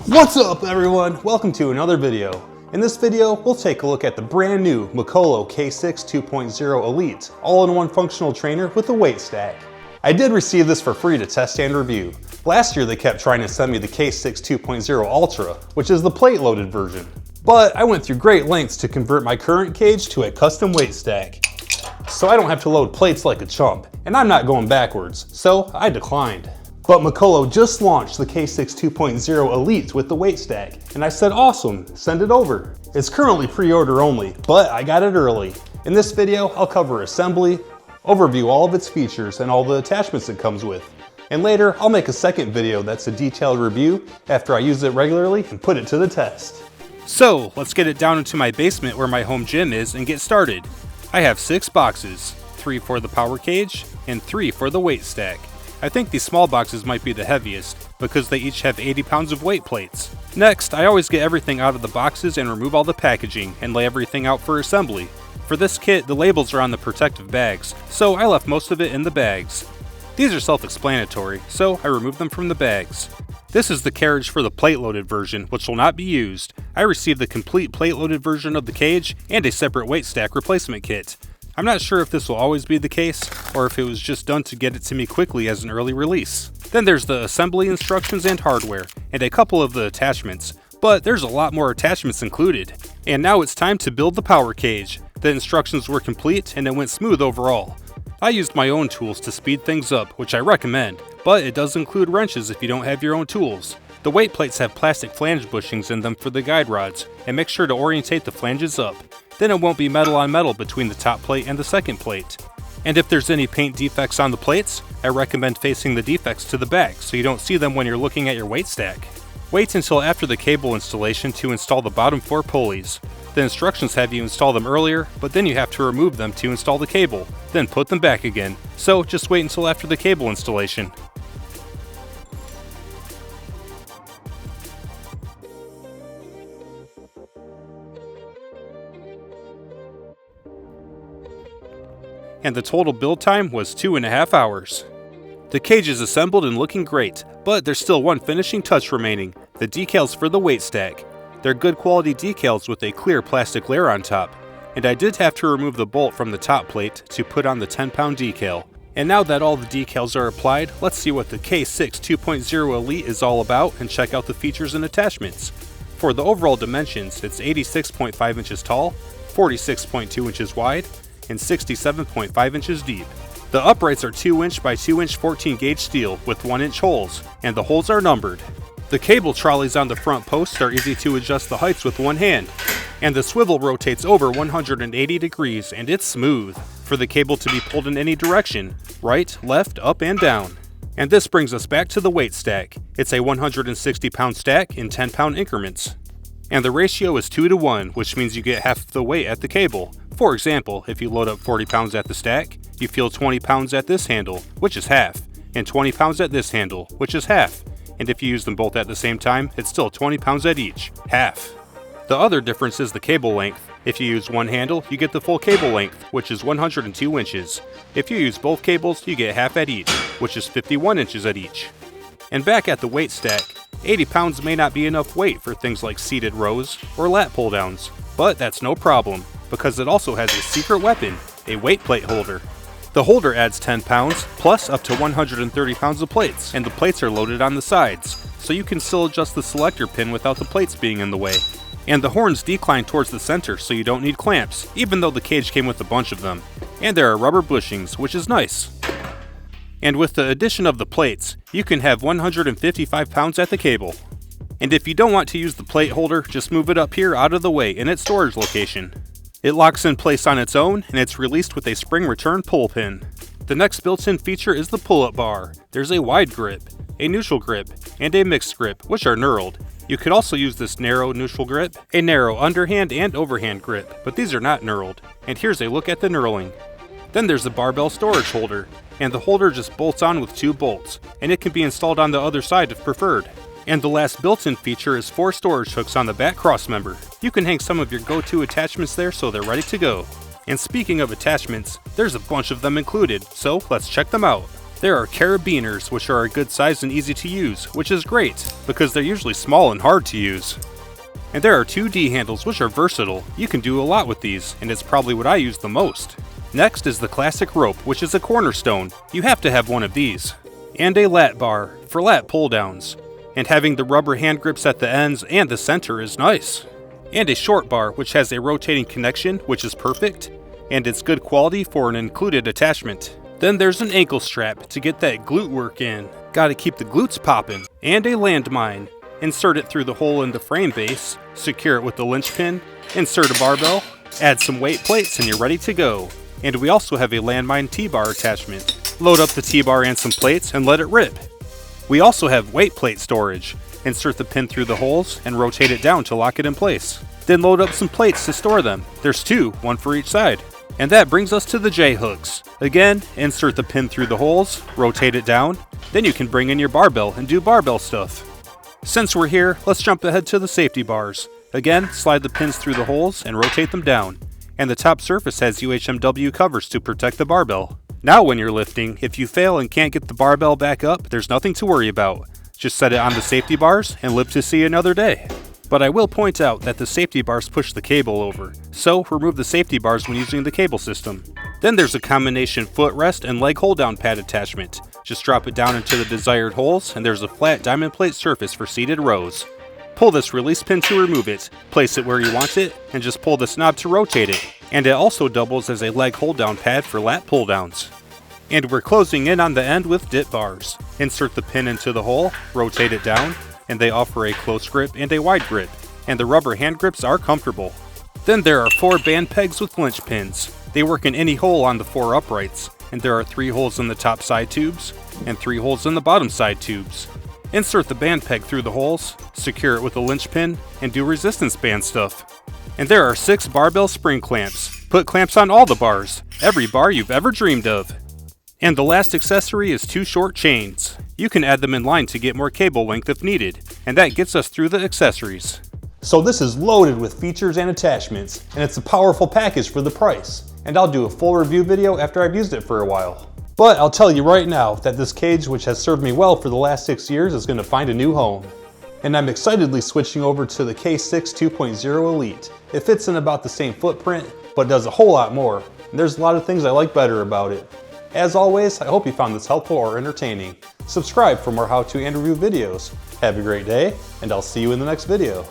What's up everyone? Welcome to another video. In this video, we'll take a look at the brand new Mikolo K6-2.0 Elite all-in-one functional trainer with a weight stack. I did receive this for free to test and review. Last year they kept trying to send me the K6-2.0 Ultra, which is the plate-loaded version. But I went through great lengths to convert my current cage to a custom weight stack, so I don't have to load plates like a chump, and I'm not going backwards, so I declined. But Mikolo just launched the K6-2.0 Elite with the weight stack, and I said awesome, send it over. It's currently pre-order only, but I got it early. In this video, I'll cover assembly, overview all of its features and all the attachments it comes with. And later, I'll make a second video that's a detailed review after I use it regularly and put it to the test. So, let's get it down into my basement where my home gym is and get started. I have 6 boxes, 3 for the power cage and 3 for the weight stack. I think these small boxes might be the heaviest, because they each have 80 pounds of weight plates. Next, I always get everything out of the boxes and remove all the packaging and lay everything out for assembly. For this kit, the labels are on the protective bags, so I left most of it in the bags. These are self-explanatory, so I removed them from the bags. This is the carriage for the plate-loaded version, which will not be used. I received the complete plate-loaded version of the cage and a separate weight stack replacement kit. I'm not sure if this will always be the case, or if it was just done to get it to me quickly as an early release. Then there's the assembly instructions and hardware, and a couple of the attachments, but there's a lot more attachments included. And now it's time to build the power cage. The instructions were complete and it went smooth overall. I used my own tools to speed things up, which I recommend, but it does include wrenches if you don't have your own tools. The weight plates have plastic flange bushings in them for the guide rods, and make sure to orientate the flanges up. Then it won't be metal on metal between the top plate and the second plate. And if there's any paint defects on the plates, I recommend facing the defects to the back so you don't see them when you're looking at your weight stack. Wait until after the cable installation to install the bottom 4 pulleys. The instructions have you install them earlier, but then you have to remove them to install the cable, then put them back again. So just wait until after the cable installation. And the total build time was 2.5 hours. The cage is assembled and looking great, but there's still one finishing touch remaining, the decals for the weight stack. They're good quality decals with a clear plastic layer on top, and I did have to remove the bolt from the top plate to put on the 10-pound decal. And now that all the decals are applied, let's see what the K6-2.0 Elite is all about and check out the features and attachments. For the overall dimensions, it's 86.5 inches tall, 46.2 inches wide, and 67.5 inches deep. The uprights are 2-inch by 2-inch 14-gauge steel with 1-inch holes, and the holes are numbered. The cable trolleys on the front posts are easy to adjust the heights with one hand, and the swivel rotates over 180 degrees and it's smooth for the cable to be pulled in any direction, right, left, up, and down. And this brings us back to the weight stack. It's a 160-pound stack in 10-pound increments. And the ratio is 2-to-1, which means you get half of the weight at the cable. For example, if you load up 40 pounds at the stack, you feel 20 pounds at this handle, which is half, and 20 pounds at this handle, which is half. And if you use them both at the same time, it's still 20 pounds at each, half. The other difference is the cable length. If you use one handle, you get the full cable length, which is 102 inches. If you use both cables, you get half at each, which is 51 inches at each. And back at the weight stack, 80 pounds may not be enough weight for things like seated rows or lat pull downs, but that's no problem, because it also has a secret weapon, a weight plate holder. The holder adds 10 pounds, plus up to 130 pounds of plates, and the plates are loaded on the sides, so you can still adjust the selector pin without the plates being in the way. And the horns decline towards the center, so you don't need clamps, even though the cage came with a bunch of them. And there are rubber bushings, which is nice. And with the addition of the plates, you can have 155 pounds at the cable. And if you don't want to use the plate holder, just move it up here out of the way in its storage location. It locks in place on its own, and it's released with a spring return pull pin. The next built-in feature is the pull-up bar. There's a wide grip, a neutral grip, and a mixed grip, which are knurled. You could also use this narrow neutral grip, a narrow underhand and overhand grip, but these are not knurled. And here's a look at the knurling. Then there's the barbell storage holder, and the holder just bolts on with 2 bolts, and it can be installed on the other side if preferred. And the last built-in feature is 4 storage hooks on the back crossmember. You can hang some of your go-to attachments there so they're ready to go. And speaking of attachments, there's a bunch of them included, so let's check them out. There are carabiners, which are a good size and easy to use, which is great, because they're usually small and hard to use. And there are 2 D handles, which are versatile. You can do a lot with these, and it's probably what I use the most. Next is the classic rope, which is a cornerstone. You have to have one of these. And a lat bar, for lat pull downs. And having the rubber hand grips at the ends and the center is nice. And a short bar, which has a rotating connection, which is perfect. And it's good quality for an included attachment. Then there's an ankle strap to get that glute work in. Gotta keep the glutes poppin'. And a landmine. Insert it through the hole in the frame base, secure it with the linchpin, insert a barbell, add some weight plates, and you're ready to go. And we also have a landmine T-bar attachment. Load up the T-bar and some plates and let it rip. We also have weight plate storage. Insert the pin through the holes and rotate it down to lock it in place. Then load up some plates to store them. There's 2, one for each side. And that brings us to the J-hooks. Again, insert the pin through the holes, rotate it down, then you can bring in your barbell and do barbell stuff. Since we're here, let's jump ahead to the safety bars. Again, slide the pins through the holes and rotate them down. And the top surface has UHMW covers to protect the barbell. Now when you're lifting, if you fail and can't get the barbell back up, there's nothing to worry about. Just set it on the safety bars and live to see another day. But I will point out that the safety bars push the cable over, so remove the safety bars when using the cable system. Then there's a combination footrest and leg hold down pad attachment. Just drop it down into the desired holes and there's a flat diamond plate surface for seated rows. Pull this release pin to remove it, place it where you want it, and just pull this knob to rotate it. And it also doubles as a leg hold down pad for lat pull downs. And we're closing in on the end with dip bars. Insert the pin into the hole, rotate it down, and they offer a close grip and a wide grip, and the rubber hand grips are comfortable. Then there are 4 band pegs with linch pins. They work in any hole on the 4 uprights, and there are 3 holes in the top side tubes, and 3 holes in the bottom side tubes. Insert the band peg through the holes, secure it with a linch pin, and do resistance band stuff. And there are 6 barbell spring clamps. Put clamps on all the bars, every bar you've ever dreamed of. And the last accessory is 2 short chains. You can add them in line to get more cable length if needed, and that gets us through the accessories. So this is loaded with features and attachments, and it's a powerful package for the price. And I'll do a full review video after I've used it for a while. But I'll tell you right now that this cage, which has served me well for the last 6 years, is going to find a new home. And I'm excitedly switching over to the K6-2.0 Elite. It fits in about the same footprint, but does a whole lot more. And there's a lot of things I like better about it. As always, I hope you found this helpful or entertaining. Subscribe for more how-to and review videos. Have a great day, and I'll see you in the next video.